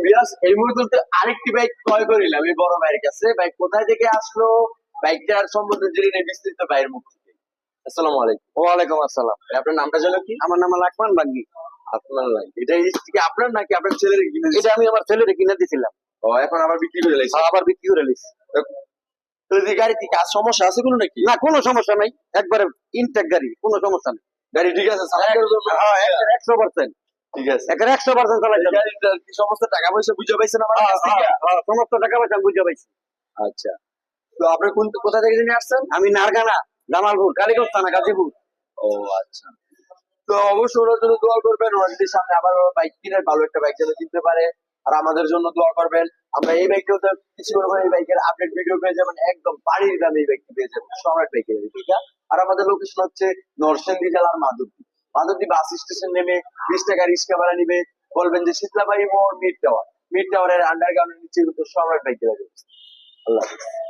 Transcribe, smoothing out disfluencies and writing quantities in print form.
বিয়াস এই মুহূর্তে আরেকটি বাইক ক্রয় করিলাম এই বড় ভাইয়ের কাছে। বাইক কোথায় থেকে আসলো, বাইকটার সম্বন্ধে জেনে নেই বিস্তারিত ভাইয়ের মুখ থেকে। আসসালামু আলাইকুম। ওয়ালাইকুম আসসালাম। আপনার নামটা যেন কি? আমার নাম লাকমান বাগ্গি। আপনার লাইক এটা কি আপনার নাকি আপনার ছেলের কিনে? এটা আমি আমার ছেলেরে কিনে দিছিলাম। ও এখন আবার বিক্রি করে লাইছে। আবার বিক্রি করে লিস। তো গাড়ি কি কাজ সমস্যা আছে কোনো নাকি? না, কোনো সমস্যা নাই, একবারে ইনটেক গাড়ি, কোনো সমস্যা নেই। গাড়ি ঠিক আছে, চালানোর জন্য 100%। ঠিক আছে। একের 100% চালাই যাবে। গাড়িটার কি সমস্ত টাকা পয়সা বুঝে পাইছেন আমার কাছ থেকে? সমস্ত টাকা পয়সা আমি বুঝে পাইছি। আচ্ছা, তো আপনি কোথা থেকে জেনে আসছেন? আমি নারগানা, জামালপুর, কালীগঞ্জ থানা, গাজীপুর। ও আচ্ছা, তো অবশ্যই ওনার জন্য দোয়া করবেন। ওনার যদি সামনে আবার বাইক কিনে ভালো একটা বাইক যেন কিনতে পারে, আর আমাদের জন্য দোয়া করবেন। আমরা এই বাইকটাতে কিছু করবো, এই বাইকের আপডেট ভিডিও পেয়ে যাবেন, একদম বাড়ির দামে এই বাইকটি পেয়ে যাবেন, সম্রাট বাইকের। ঠিক আছে, আর আমাদের লোকেশন হচ্ছে নরসিংদী জেলার মাধবদী। মাধবদী বাস স্টেশন নেমে 20 টাকা রিক্সা ভাড়া নিবে, বলবেন যে শীতলাবাড়ি মোড় মিড টাওয়ার। মিড টাওয়ারের আন্ডারগ্রাউন্ডের নিচে কিন্তু সম্রাট বাইকের। আল্লাহ হাফেজ।